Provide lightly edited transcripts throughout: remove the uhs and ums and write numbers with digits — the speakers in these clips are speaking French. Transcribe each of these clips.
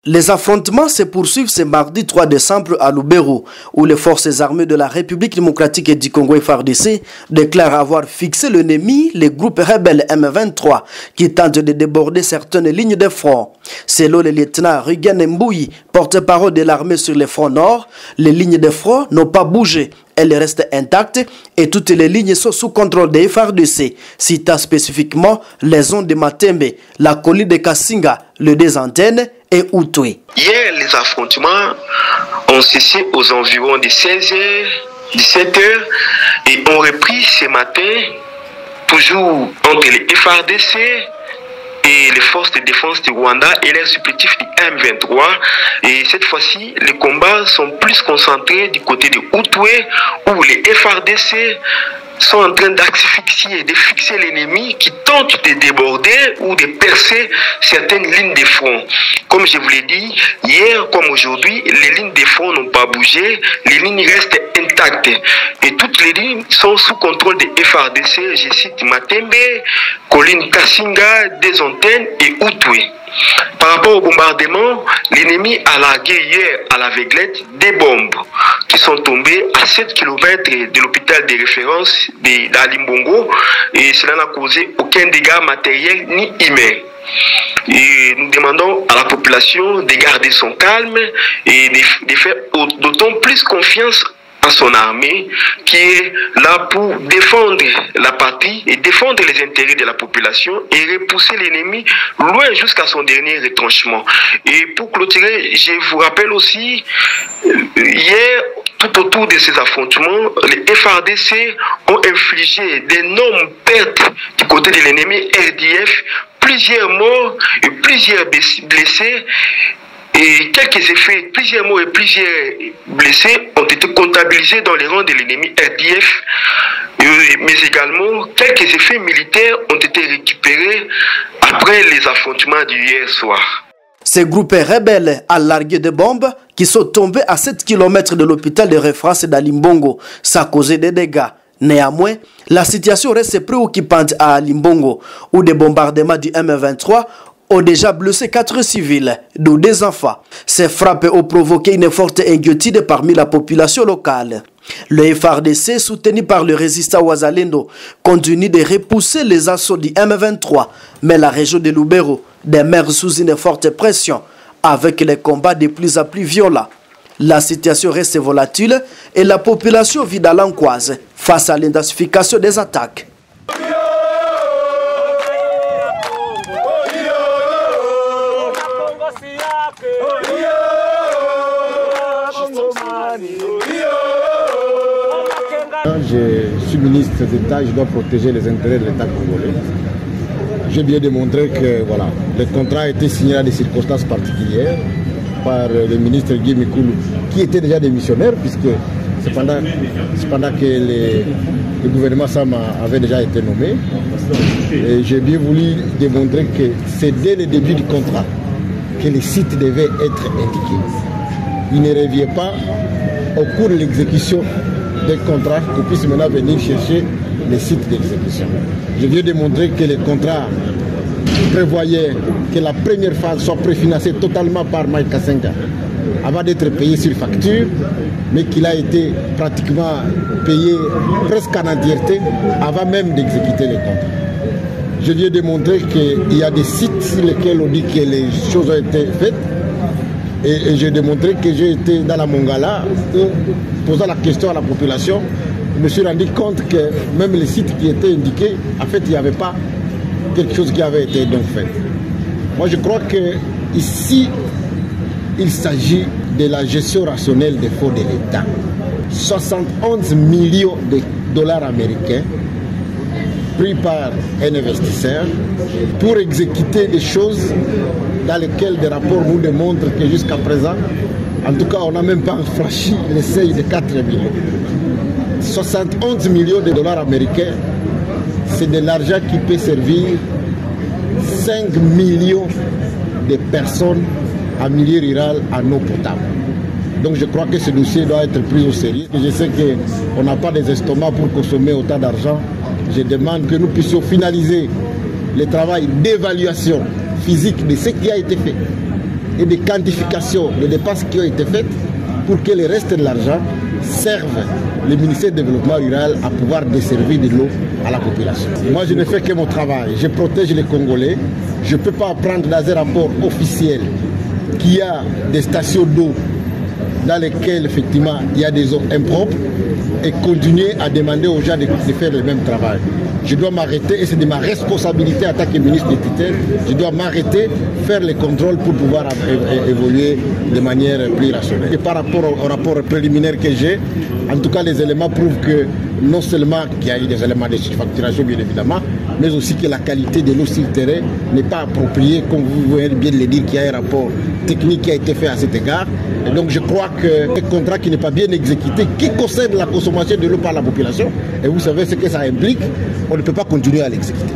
Les affrontements se poursuivent ce mardi 3 décembre à Lubero, où les forces armées de la République démocratique du Congo FARDC déclarent avoir fixé l'ennemi, les groupes rebelles M23, qui tentent de déborder certaines lignes de front. Selon le lieutenant Rugen Mbouyi, porte-parole de l'armée sur le front nord, les lignes de front n'ont pas bougé. Elles restent intactes et toutes les lignes sont sous contrôle des FARDC, citant spécifiquement les zones de Matembe, la colline de Kassinga, le Désantenne et Outoué. Hier, les affrontements ont cessé aux environs de 16h, 17h et ont repris ce matin, toujours entre les FARDC et les forces de défense du Rwanda et les supplétifs du M23. Et cette fois-ci, les combats sont plus concentrés du côté de Outoué, où les FARDC sont en train d'asphyxier, de fixer l'ennemi qui tente de déborder ou de percer certaines lignes de front. Comme je vous l'ai dit, hier comme aujourd'hui, les lignes de front n'ont pas bougé, les lignes restent intactes. Et toutes les lignes sont sous contrôle des FARDC, je cite Matembe, colline Kassinga, Désantenne et Outoué. Par rapport au bombardement, l'ennemi a largué hier à l'aveuglette des bombes qui sont tombées à 7 km de l'hôpital de référence d'Alimbongo et cela n'a causé aucun dégât matériel ni humain. Et nous demandons à la population de garder son calme et de faire d'autant plus confiance à son armée qui est là pour défendre la patrie et défendre les intérêts de la population et repousser l'ennemi loin jusqu'à son dernier retranchement. Et pour clôturer, je vous rappelle aussi, hier, tout autour de ces affrontements, les FARDC ont infligé d'énormes pertes du côté de l'ennemi RDF, plusieurs morts et plusieurs blessés. Et quelques effets, plusieurs morts et plusieurs blessés ont été comptabilisés dans les rangs de l'ennemi RDF, mais également quelques effets militaires ont été récupérés après les affrontements d'hier soir. Ces groupes rebelles à larguer des bombes qui sont tombés à 7 km de l'hôpital de référence d'Alimbongo, ça a causé des dégâts. Néanmoins, la situation reste préoccupante à Alimbongo, où des bombardements du M23 ont déjà blessé 4 civils, dont des enfants. Ces frappes ont provoqué une forte inquiétude parmi la population locale. Le FARDC, soutenu par le résistant Wazalendo, continue de repousser les assauts du M23, mais la région de Lubero demeure sous une forte pression, avec les combats de plus en plus violents. La situation reste volatile et la population vit dans l'angoisse face à l'intensification des attaques. Je suis ministre d'État, je dois protéger les intérêts de l'État congolais. J'ai bien démontré que voilà, le contrat a été signé à des circonstances particulières par le ministre Guy Mikulu, qui était déjà démissionnaire, puisque c'est pendant que le gouvernement Sama avait déjà été nommé. Et j'ai bien voulu démontrer que c'est dès le début du contrat que les sites devaient être indiqués. Il ne revient pas au cours de l'exécution des contrats qu'on puisse maintenant venir chercher les sites d'exécution. Je viens démontrer que le contrat prévoyait que la première phase soit préfinancée totalement par Mike Kassenga avant d'être payé sur facture, mais qu'il a été pratiquement payé presque en entièreté avant même d'exécuter les contrats. Je viens démontrer qu'il y a des sites sur lesquels on dit que les choses ont été faites. Et j'ai démontré que j'ai été dans la Mongala, posant la question à la population, je me suis rendu compte que même les sites qui étaient indiqués, en fait, il n'y avait pas quelque chose qui avait été donc fait. Moi, je crois que ici, il s'agit de la gestion rationnelle des fonds de l'État. 71 millions de dollars américains pris par un investisseur pour exécuter des choses dans lesquelles des rapports nous démontrent que jusqu'à présent, en tout cas, on n'a même pas franchi le seuil de 4 millions. 71 millions de dollars américains, c'est de l'argent qui peut servir 5 millions de personnes en milieu rural en eau potable. Donc je crois que ce dossier doit être pris au sérieux. Je sais qu'on n'a pas des estomacs pour consommer autant d'argent. Je demande que nous puissions finaliser le travail d'évaluation physique de ce qui a été fait et de quantification des dépenses qui ont été faites pour que le reste de l'argent serve le ministère du Développement rural à pouvoir desservir de l'eau à la population. Moi, je ne fais que mon travail. Je protège les Congolais. Je ne peux pas prendre dans un rapport officiel qu'il y a des stations d'eau dans lesquelles, effectivement, il y a des eaux impropres et continuer à demander aux gens de faire le même travail. Je dois m'arrêter, et c'est de ma responsabilité en tant que ministre de tutelle, je dois m'arrêter, faire les contrôles pour pouvoir évoluer de manière plus rationnelle. Et par rapport au rapport préliminaire que j'ai, en tout cas les éléments prouvent que non seulement qu'il y a eu des éléments de surfacturation bien évidemment, mais aussi que la qualité de l'eau sur le terrain n'est pas appropriée, comme vous voyez bien le dire, qu'il y a un rapport technique qui a été fait à cet égard. Et donc je crois qu'un contrat qui n'est pas bien exécuté, qui concerne la consommation de l'eau par la population, et vous savez ce que ça implique, on ne peut pas continuer à l'exécuter.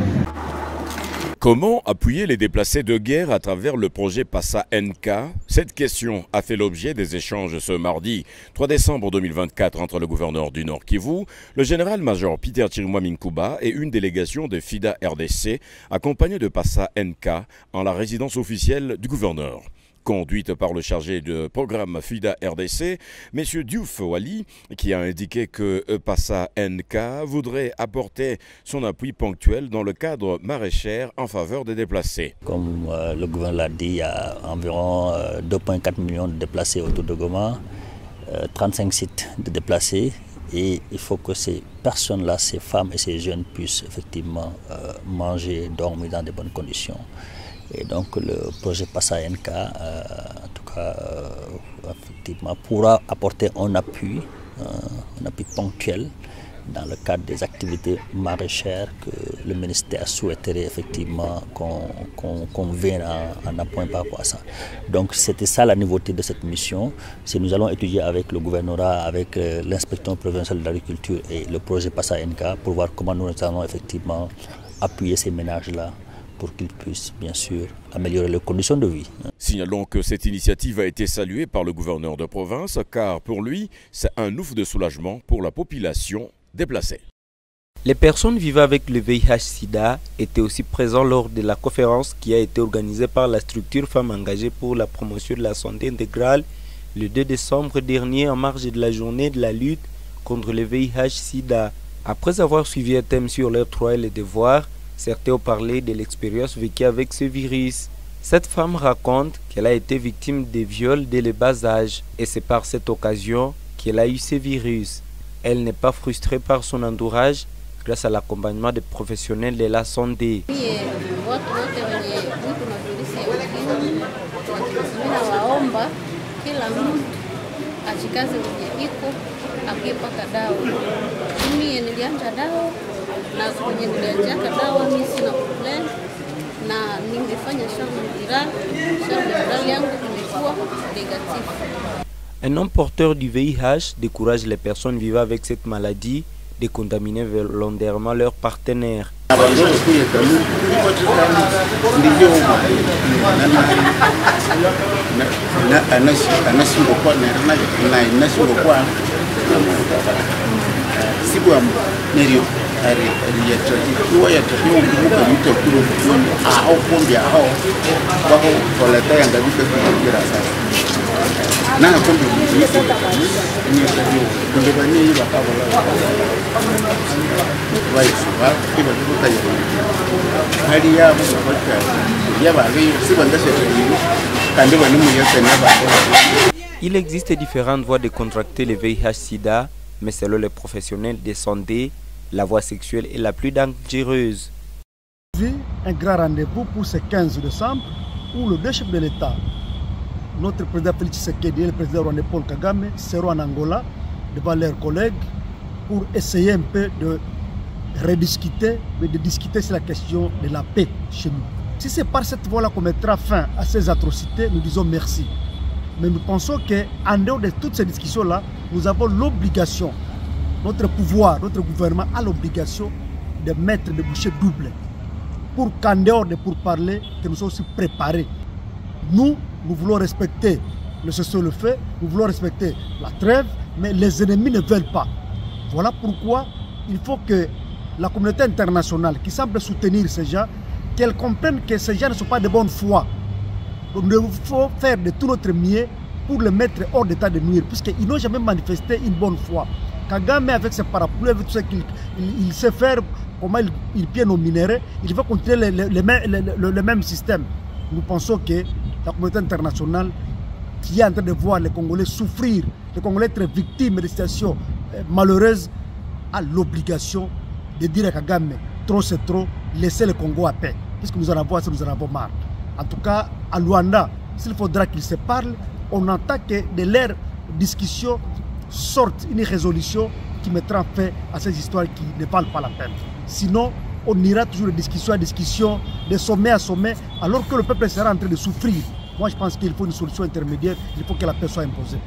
Comment appuyer les déplacés de guerre à travers le projet PASA NK? Cette question a fait l'objet des échanges ce mardi 3 décembre 2024 entre le gouverneur du Nord Kivu, le général-major Peter Chirimwami Nkuba et une délégation de FIDA RDC accompagnée de PASA NK en la résidence officielle du gouverneur. Conduite par le chargé de programme FIDA RDC, M. Diouf Wali, qui a indiqué que PASA NK voudrait apporter son appui ponctuel dans le cadre maraîcher en faveur des déplacés. Comme le gouverneur l'a dit, il y a environ 2,4 millions de déplacés autour de Goma, 35 sites de déplacés, et il faut que ces personnes-là, ces femmes et ces jeunes puissent effectivement manger, dormir dans de bonnes conditions. Et donc le projet PASA NK, en tout cas, effectivement, pourra apporter un appui ponctuel dans le cadre des activités maraîchères que le ministère souhaiterait effectivement qu'on vienne en appoint par rapport à ça. Donc c'était ça la nouveauté de cette mission. Nous allons étudier avec le gouvernorat, avec l'inspection provinciale de l'agriculture et le projet PASA NK pour voir comment nous allons effectivement appuyer ces ménages-là, pour qu'ils puissent bien sûr améliorer leurs conditions de vie. Signalons que cette initiative a été saluée par le gouverneur de province car pour lui, c'est un ouf de soulagement pour la population déplacée. Les personnes vivant avec le VIH-Sida étaient aussi présentes lors de la conférence qui a été organisée par la structure Femmes engagées pour la promotion de la santé intégrale le 2 décembre dernier en marge de la journée de la lutte contre le VIH-Sida. Après avoir suivi un thème sur leurs droits et les devoirs, certains ont parlé de l'expérience vécue avec ce virus. Cette femme raconte qu'elle a été victime de viols dès le bas âge et c'est par cette occasion qu'elle a eu ce virus. Elle n'est pas frustrée par son entourage grâce à l'accompagnement des professionnels de la santé. Na kwenye nilianjaka dawa mimi sina problem na ningefanya yangu imekuwa négatif. Un homme porteur du VIH décourage les personnes vivant avec cette maladie de contaminer volontairement leurs partenaires. Il existe différentes voies de contracter le VIH-Sida, mais selon les professionnels de santé, la voie sexuelle est la plus dangereuse. Un grand rendez-vous pour ce 15 décembre où le deux chefs de l'État, notre président Félix Tshisekedi et le président rwandais Paul Kagame, seront en Angola devant leurs collègues pour essayer un peu de rediscuter, mais de discuter sur la question de la paix chez nous. Si c'est par cette voie-là qu'on mettra fin à ces atrocités, nous disons merci. Mais nous pensons qu'en dehors de toutes ces discussions-là, nous avons l'obligation, notre pouvoir, notre gouvernement a l'obligation de mettre des bouchées doubles pour qu'en dehors de pourparlers, que nous soyons aussi préparés. Nous voulons respecter le cessez-le-feu, nous voulons respecter la trêve, mais les ennemis ne veulent pas. Voilà pourquoi il faut que la communauté internationale qui semble soutenir ces gens, qu'elle comprenne que ces gens ne sont pas de bonne foi. Donc nous devons faire de tout notre mieux pour le mettre hors d'état de nuire, puisqu'ils n'ont jamais manifesté une bonne foi. Kagame, avec ses parapluies, avec tout ce qu'il sait faire, comment il pille nos minéraux, il va continuer le même système. Nous pensons que la communauté internationale qui est en train de voir les Congolais souffrir, les Congolais être victimes de situations malheureuses, a l'obligation de dire à Kagame, trop c'est trop, laissez le Congo à paix, puisque nous en avons assez, nous en avons marre. En tout cas, à Luanda, s'il faudra qu'ils se parlent, on entend que de leurs discussions sorte une résolution qui mettra fin à ces histoires qui ne valent pas la peine. Sinon, on ira toujours de discussion à discussion, de sommet à sommet, alors que le peuple sera en train de souffrir. Moi, je pense qu'il faut une solution intermédiaire, il faut que la paix soit imposée.